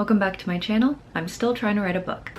Welcome back to my channel. I'm still trying to write a book.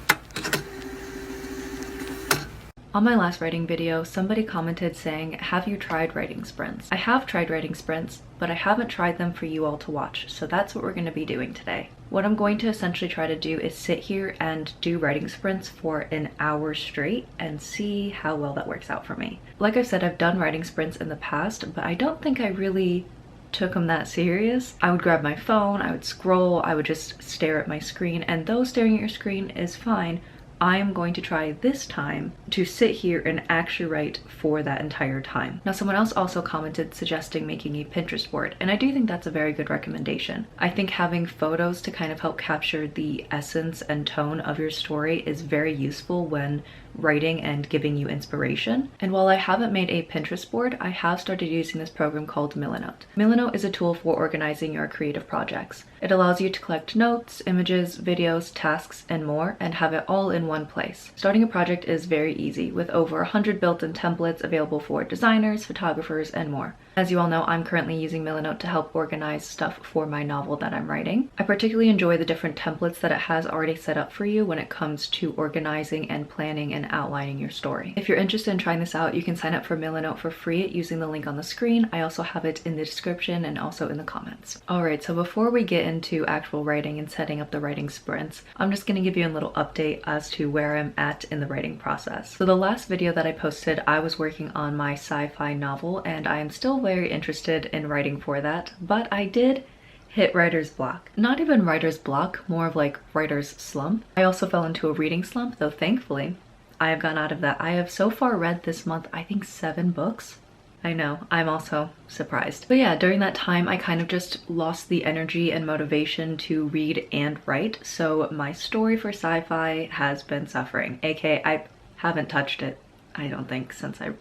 On my last writing video, somebody commented saying, have you tried writing sprints? I have tried writing sprints, but I haven't tried them for you all to watch, so that's what we're going to be doing today. What I'm going to essentially try to do is sit here and do writing sprints for an hour straight and see how well that works out for me. Like I said, I've done writing sprints in the past, but I don't think I really took them that serious. I would grab my phone, I would scroll, I would just stare at my screen, and though staring at your screen is fine, I am going to try this time to sit here and actually write for that entire time. Now, someone else also commented suggesting making a Pinterest board, and I do think that's a very good recommendation. I think having photos to kind of help capture the essence and tone of your story is very useful when writing and giving you inspiration. And while I haven't made a Pinterest board, I have started using this program called Milanote. Milanote is a tool for organizing your creative projects. It allows you to collect notes, images, videos, tasks, and more, and have it all in one place. Starting a project is very easy, with over 100 built-in templates available for designers, photographers, and more. As you all know, I'm currently using Milanote to help organize stuff for my novel that I'm writing. I particularly enjoy the different templates that it has already set up for you when it comes to organizing and planning and outlining your story. If you're interested in trying this out, you can sign up for Milanote for free using the link on the screen. I also have it in the description and also in the comments. Alright, so before we get into actual writing and setting up the writing sprints, I'm just going to give you a little update as to where I'm at in the writing process. So the last video that I posted, I was working on my sci-fi novel, and I am still very interested in writing for that, but I did hit writer's block. Not even writer's block, more of like writer's slump. I also fell into a reading slump, though thankfully I have gotten out of that. I have so far read this month, I think 7 books. I know, I'm also surprised. But yeah, during that time, I kind of just lost the energy and motivation to read and write, so my story for sci-fi has been suffering, aka I haven't touched it, I don't think, since I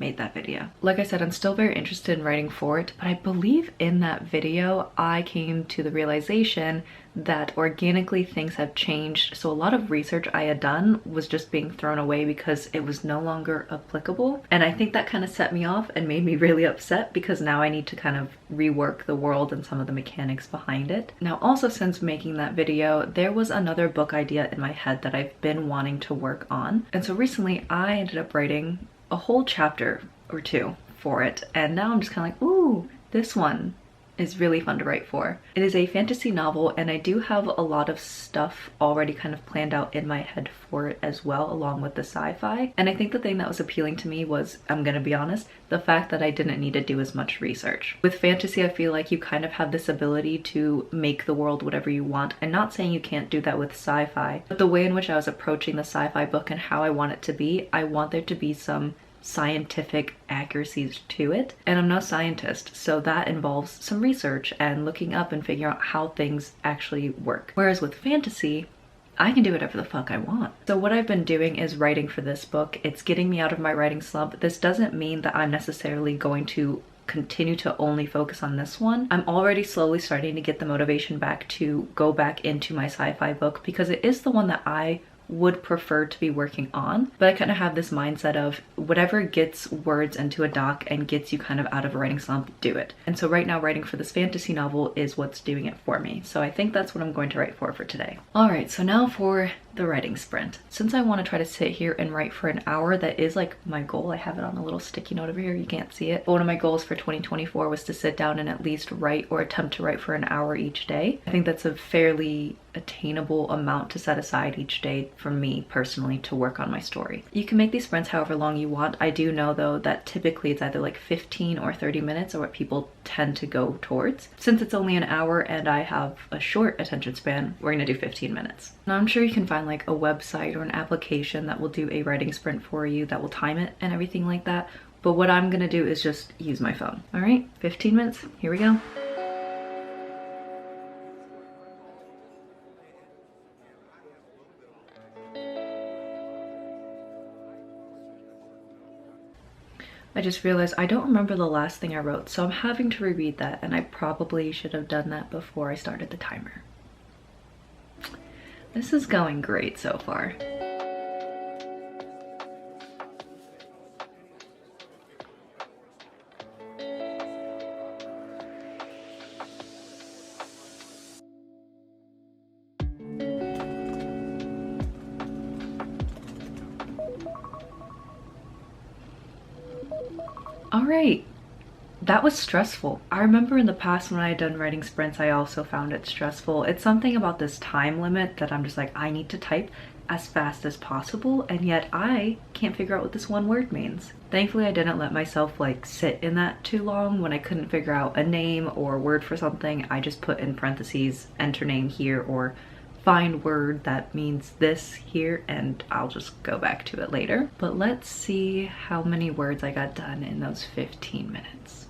made that video. Like I said, I'm still very interested in writing for it, but I believe in that video I came to the realization that organically things have changed, so a lot of research I had done was just being thrown away because it was no longer applicable, and I think that kind of set me off and made me really upset because now I need to kind of rework the world and some of the mechanics behind it. Now, also since making that video, there was another book idea in my head that I've been wanting to work on, and so recently I ended up writing a whole chapter or 2 for it, and now I'm just kind of like, ooh, this one is really fun to write for. It is a fantasy novel, and I do have a lot of stuff already kind of planned out in my head for it as well, along with the sci-fi. And I think the thing that was appealing to me was, I'm gonna be honest, the fact that I didn't need to do as much research. With fantasy, I feel like you kind of have this ability to make the world whatever you want. I'm not saying you can't do that with sci-fi, but the way in which I was approaching the sci-fi book and how I want it to be, I want there to be some scientific accuracies to it, and I'm no scientist, so that involves some research and looking up and figuring out how things actually work. Whereas with fantasy, I can do whatever the fuck I want. So what I've been doing is writing for this book. It's getting me out of my writing slump. This doesn't mean that I'm necessarily going to continue to only focus on this one. I'm already slowly starting to get the motivation back to go back into my sci-fi book because it is the one that I would prefer to be working on, but I kind of have this mindset of whatever gets words into a doc and gets you kind of out of a writing slump, do it. And so right now writing for this fantasy novel is what's doing it for me. So I think that's what I'm going to write for today. All right, so now for the writing sprint. Since I want to try to sit here and write for an hour, that is like my goal. I have it on a little sticky note over here, you can't see it. But one of my goals for 2024 was to sit down and at least write or attempt to write for an hour each day. I think that's a fairly attainable amount to set aside each day for me personally to work on my story. You can make these sprints however long you want. I do know though that typically it's either like 15 or 30 minutes are what people tend to go towards. Since it's only an hour and I have a short attention span, we're gonna do 15 minutes. Now I'm sure you can find like a website or an application that will do a writing sprint for you that will time it and everything like that, but what I'm gonna do is just use my phone. All right, 15 minutes, here we go. I just realized I don't remember the last thing I wrote, so I'm having to reread that, and I probably should have done that before I started the timer. This is going great so far. All right. That was stressful. I remember in the past when I had done writing sprints, I also found it stressful. It's something about this time limit that I'm just like, I need to type as fast as possible, and yet I can't figure out what this one word means. Thankfully, I didn't let myself like sit in that too long. When I couldn't figure out a name or word for something, I just put in parentheses, enter name here, or find word that means this here, and I'll just go back to it later. But let's see how many words I got done in those 15 minutes.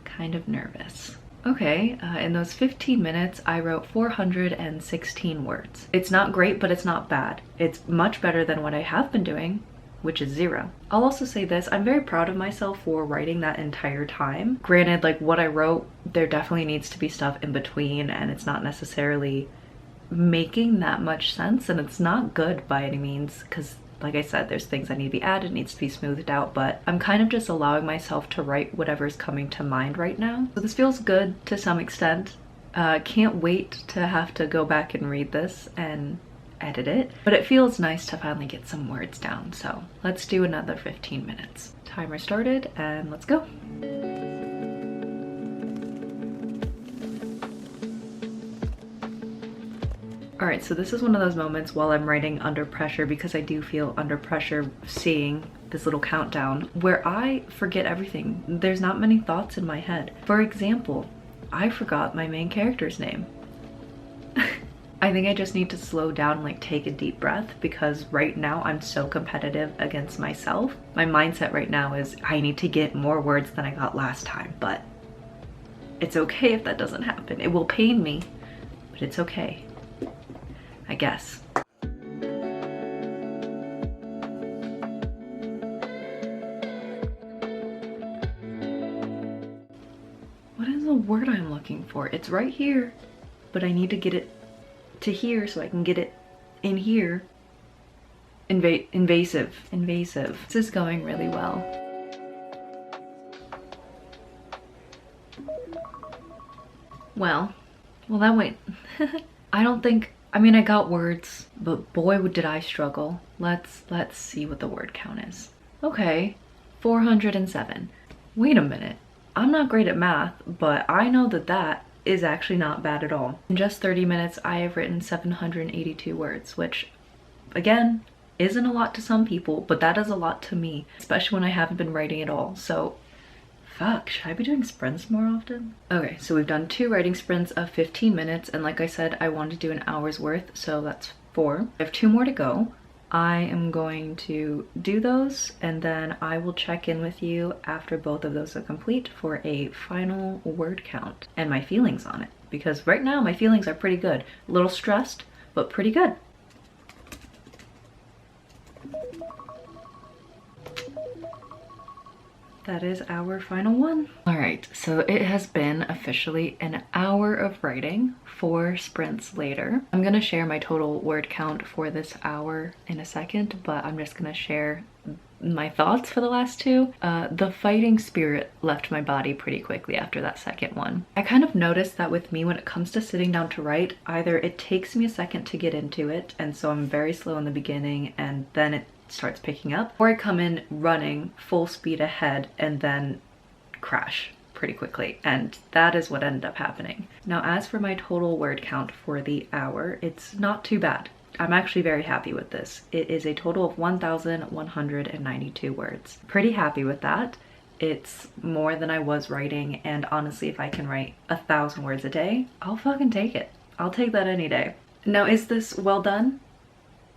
Kind of nervous. Okay, in those 15 minutes, I wrote 416 words. It's not great, but it's not bad. It's much better than what I have been doing, which is 0. I'll also say this, I'm very proud of myself for writing that entire time. Granted, like what I wrote, there definitely needs to be stuff in between, and it's not necessarily making that much sense, and it's not good by any means, because like I said, there's things that need to be added, needs to be smoothed out, but I'm kind of just allowing myself to write whatever's coming to mind right now. So this feels good to some extent. Can't wait to have to go back and read this and edit it, but it feels nice to finally get some words down. So let's do another 15 minutes. Timer started and let's go. All right, so this is one of those moments while I'm writing under pressure, because I do feel under pressure seeing this little countdown, where I forget everything. There's not many thoughts in my head. For example, I forgot my main character's name. I think I just need to slow down and like take a deep breath, because right now I'm so competitive against myself. My mindset right now is I need to get more words than I got last time, but it's okay if that doesn't happen. It will pain me, but it's okay. I guess. What is the word I'm looking for? It's right here, but I need to get it to here so I can get it in here. Invasive. Invasive. This is going really well. Well, that went. I mean, I got words, but boy, did I struggle. Let's see what the word count is. Okay, 407. Wait a minute. I'm not great at math, but I know that is actually not bad at all. In just 30 minutes, I have written 782 words, which, again, isn't a lot to some people, but that is a lot to me, especially when I haven't been writing at all. So fuck, should I be doing sprints more often? Okay, so we've done 2 writing sprints of 15 minutes, and like I said, I wanted to do an hour's worth, so that's 4. I have 2 more to go. I am going to do those, and then I will check in with you after both of those are complete for a final word count and my feelings on it. Because right now, my feelings are pretty good. A little stressed, but pretty good. That is our final one. All right, so it has been officially an hour of writing, 4 sprints later. I'm gonna share my total word count for this hour in a second, but I'm just gonna share my thoughts for the last 2. The fighting spirit left my body pretty quickly after that second one. I kind of noticed that with me when it comes to sitting down to write, either it takes me a second to get into it, and so I'm very slow in the beginning, and then it starts picking up, or I come in running full speed ahead and then crash pretty quickly, and that is what ended up happening. Now, as for my total word count for the hour, it's not too bad. I'm actually very happy with this. It is a total of 1,192 words. Pretty happy with that. It's more than I was writing, and honestly, if I can write 1,000 words a day, I'll fucking take it. I'll take that any day. Now, is this well done?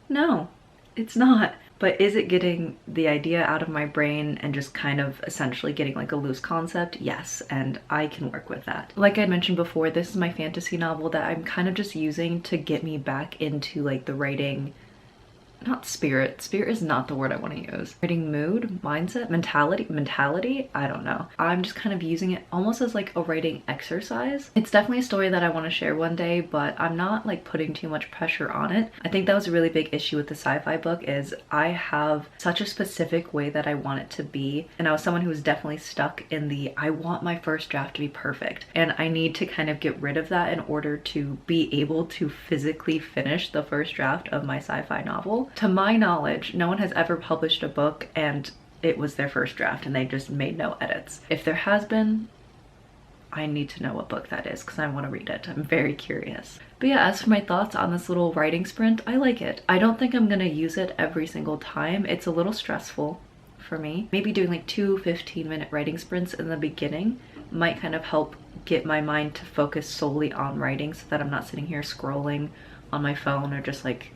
No, it's not. But is it getting the idea out of my brain and just kind of essentially getting like a loose concept? Yes, and I can work with that. Like I mentioned before, this is my fantasy novel that I'm kind of just using to get me back into like the writing, not spirit. Spirit is not the word I want to use. Writing mood, mindset, mentality, I don't know. I'm just kind of using it almost as like a writing exercise. It's definitely a story that I want to share one day, but I'm not like putting too much pressure on it. I think that was a really big issue with the sci-fi book, is I have such a specific way that I want it to be, and I was someone who was definitely stuck in the I want my first draft to be perfect, and I need to kind of get rid of that in order to be able to physically finish the first draft of my sci-fi novel. To my knowledge, no one has ever published a book and it was their first draft and they just made no edits. If there has been, I need to know what book that is because I want to read it. I'm very curious. But yeah, as for my thoughts on this little writing sprint, I like it. I don't think I'm gonna use it every single time. It's a little stressful for me. Maybe doing like 2 15-minute writing sprints in the beginning might kind of help get my mind to focus solely on writing so that I'm not sitting here scrolling on my phone or just like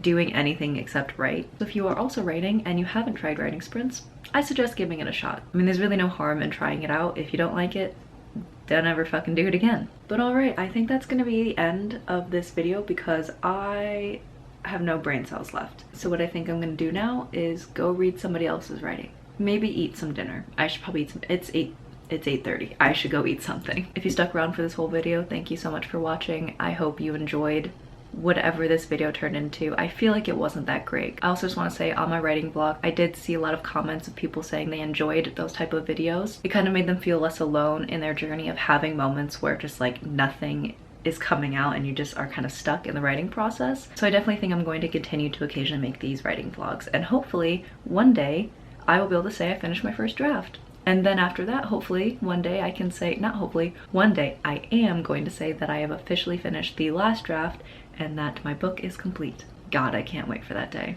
doing anything except write. So if you are also writing and you haven't tried writing sprints, I suggest giving it a shot. I mean, there's really no harm in trying it out. If you don't like it, don't ever fucking do it again. But all right, I think that's gonna be the end of this video because I have no brain cells left. So what I think I'm gonna do now is go read somebody else's writing. Maybe eat some dinner. I should probably eat some, it's 8:30. I should go eat something. If you stuck around for this whole video, thank you so much for watching. I hope you enjoyed whatever this video turned into. I feel like it wasn't that great. I also just want to say on my writing blog, I did see a lot of comments of people saying they enjoyed those type of videos. It kind of made them feel less alone in their journey of having moments where just like nothing is coming out and you just are kind of stuck in the writing process. So I definitely think I'm going to continue to occasionally make these writing vlogs, and hopefully one day I will be able to say I finished my first draft. And then after that, hopefully one day I can say, not hopefully, one day I am going to say that I have officially finished the last draft and that my book is complete. God, I can't wait for that day.